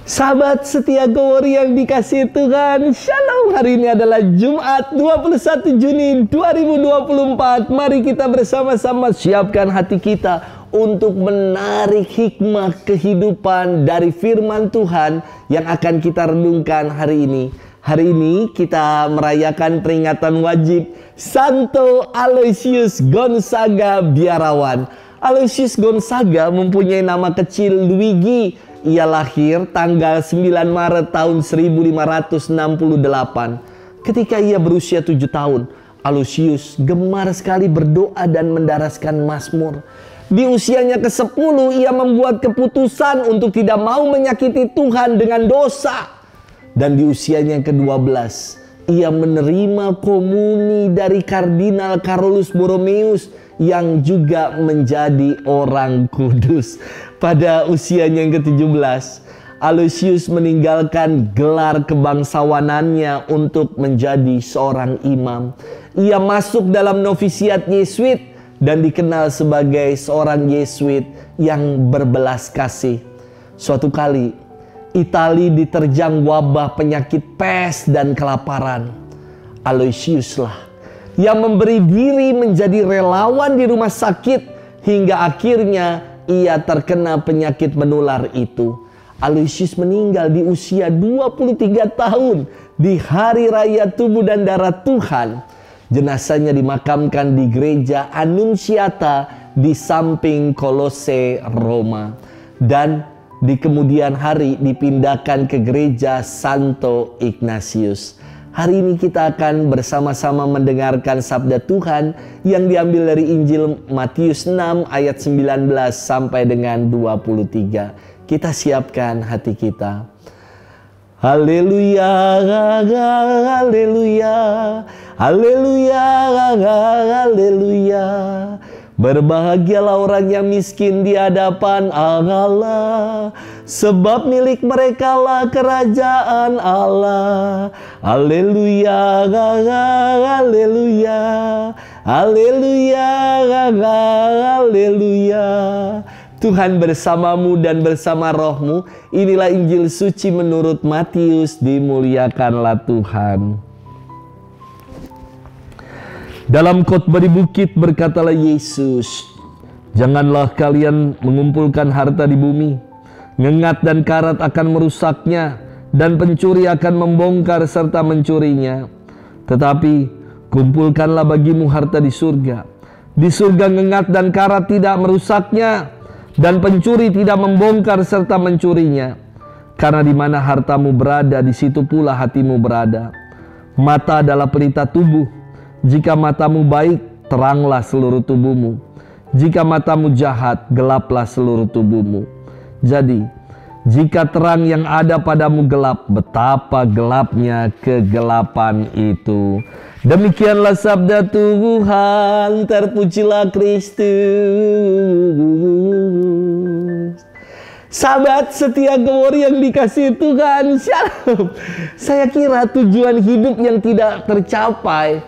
Sahabat setia Gowori yang dikasihi Tuhan, Shalom. Hari ini adalah Jumat 21 Juni 2024. Mari kita bersama-sama siapkan hati kita untuk menarik hikmah kehidupan dari firman Tuhan yang akan kita renungkan hari ini. Hari ini kita merayakan peringatan wajib Santo Aloysius Gonzaga Biarawan. Aloysius Gonzaga mempunyai nama kecil Luigi. Ia lahir tanggal 9 Maret tahun 1568. Ketika ia berusia 7 tahun, Aloysius gemar sekali berdoa dan mendaraskan mazmur. Di usianya ke-10, ia membuat keputusan untuk tidak mau menyakiti Tuhan dengan dosa. Dan di usianya ke-12, ia menerima komuni dari Kardinal Carolus Borromeus yang juga menjadi orang kudus. Pada usianya yang ke-17, Aloysius meninggalkan gelar kebangsawanannya untuk menjadi seorang imam. Ia masuk dalam novisiat Yesuit dan dikenal sebagai seorang Yesuit yang berbelas kasih. Suatu kali, Italia diterjang wabah penyakit pes dan kelaparan. Aloysiuslah yang memberi diri menjadi relawan di rumah sakit hingga akhirnya ia terkena penyakit menular itu. Aloysius meninggal di usia 23 tahun di hari raya tubuh dan darah Tuhan. Jenazahnya dimakamkan di gereja Annunziata di samping Kolose, Roma. Dan di kemudian hari dipindahkan ke gereja Santo Ignatius. Hari ini kita akan bersama-sama mendengarkan sabda Tuhan yang diambil dari Injil Matius 6 ayat 19 sampai dengan 23. Kita siapkan hati kita. Haleluya, haleluya, haleluya, haleluya. Berbahagialah orang yang miskin di hadapan Allah, sebab milik merekalah kerajaan Allah. Haleluya, haleluya, haleluya, haleluya. Tuhan bersamamu dan bersama rohmu. Inilah Injil suci menurut Matius. Dimuliakanlah Tuhan. Dalam khotbah di bukit berkatalah Yesus, "Janganlah kalian mengumpulkan harta di bumi. Ngengat dan karat akan merusaknya, dan pencuri akan membongkar serta mencurinya. Tetapi kumpulkanlah bagimu harta di surga. Di surga ngengat dan karat tidak merusaknya, dan pencuri tidak membongkar serta mencurinya. Karena di mana hartamu berada, di situ pula hatimu berada. Mata adalah pelita tubuh. Jika matamu baik, teranglah seluruh tubuhmu. Jika matamu jahat, gelaplah seluruh tubuhmu. Jadi, jika terang yang ada padamu gelap, betapa gelapnya kegelapan itu." Demikianlah sabda Tuhan. Terpujilah Kristus. Sahabat setia Gowori yang dikasihi Tuhan, Shalom. Saya kira tujuan hidup yang tidak tercapai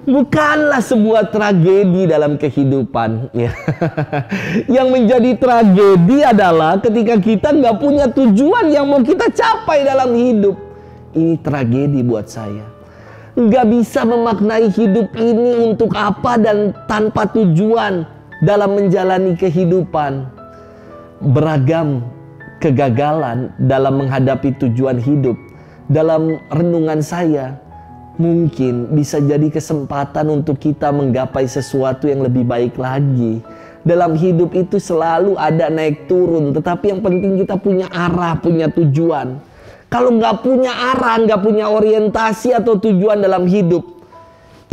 bukanlah sebuah tragedi dalam kehidupan. Yang menjadi tragedi adalah ketika kita nggak punya tujuan yang mau kita capai dalam hidup. Ini tragedi buat saya. Nggak bisa memaknai hidup ini untuk apa dan tanpa tujuan dalam menjalani kehidupan. Beragam kegagalan dalam menghadapi tujuan hidup. Dalam renungan saya, mungkin bisa jadi kesempatan untuk kita menggapai sesuatu yang lebih baik lagi. Dalam hidup itu selalu ada naik turun, tetapi yang penting kita punya arah, punya tujuan. Kalau nggak punya arah, nggak punya orientasi atau tujuan dalam hidup,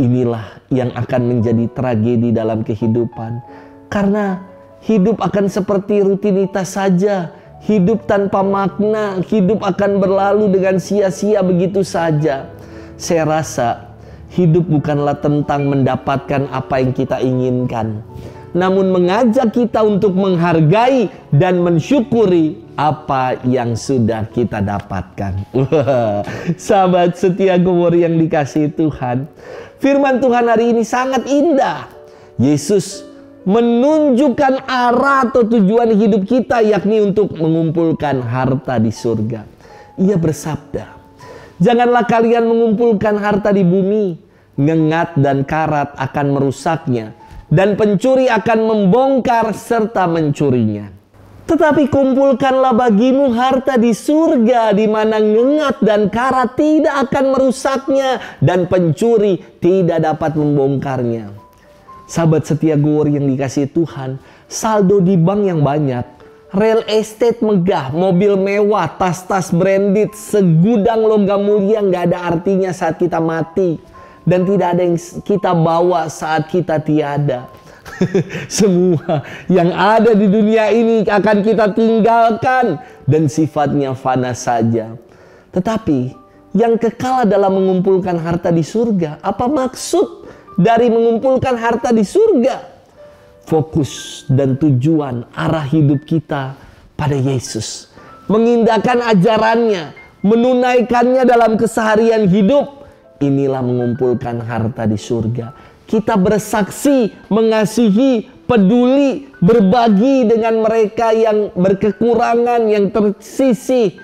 inilah yang akan menjadi tragedi dalam kehidupan. Karena hidup akan seperti rutinitas saja. Hidup tanpa makna, hidup akan berlalu dengan sia-sia begitu saja. Saya rasa hidup bukanlah tentang mendapatkan apa yang kita inginkan, namun mengajak kita untuk menghargai dan mensyukuri apa yang sudah kita dapatkan. Sahabat setia Gowori yang dikasihi Tuhan, firman Tuhan hari ini sangat indah. Yesus menunjukkan arah atau tujuan hidup kita, yakni untuk mengumpulkan harta di surga. Ia bersabda, "Janganlah kalian mengumpulkan harta di bumi, ngengat dan karat akan merusaknya, dan pencuri akan membongkar serta mencurinya. Tetapi kumpulkanlah bagimu harta di surga, di mana ngengat dan karat tidak akan merusaknya, dan pencuri tidak dapat membongkarnya." Sahabat setia Gowori yang dikasihi Tuhan, saldo di bank yang banyak, real estate megah, mobil mewah, tas-tas branded, segudang logam mulia nggak ada artinya saat kita mati. Dan tidak ada yang kita bawa saat kita tiada. Semua yang ada di dunia ini akan kita tinggalkan dan sifatnya fana saja. Tetapi yang kekal adalah mengumpulkan harta di surga. Apa maksud dari mengumpulkan harta di surga? Fokus dan tujuan arah hidup kita pada Yesus, mengindahkan ajarannya, menunaikannya dalam keseharian hidup. Inilah mengumpulkan harta di surga. Kita bersaksi, mengasihi, peduli, berbagi dengan mereka yang berkekurangan, yang tersisih.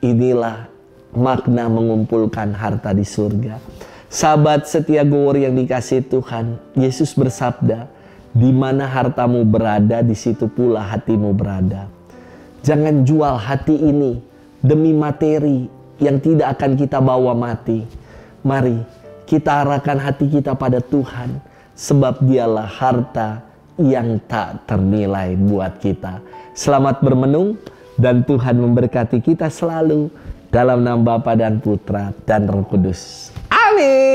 Inilah makna mengumpulkan harta di surga. Sahabat setia Gowori yang dikasihi Tuhan, Yesus bersabda, "Di mana hartamu berada, di situ pula hatimu berada." Jangan jual hati ini demi materi yang tidak akan kita bawa mati. Mari kita arahkan hati kita pada Tuhan, sebab Dialah harta yang tak ternilai buat kita. Selamat bermenung, dan Tuhan memberkati kita selalu dalam nama Bapa dan Putra dan Roh Kudus. Amin.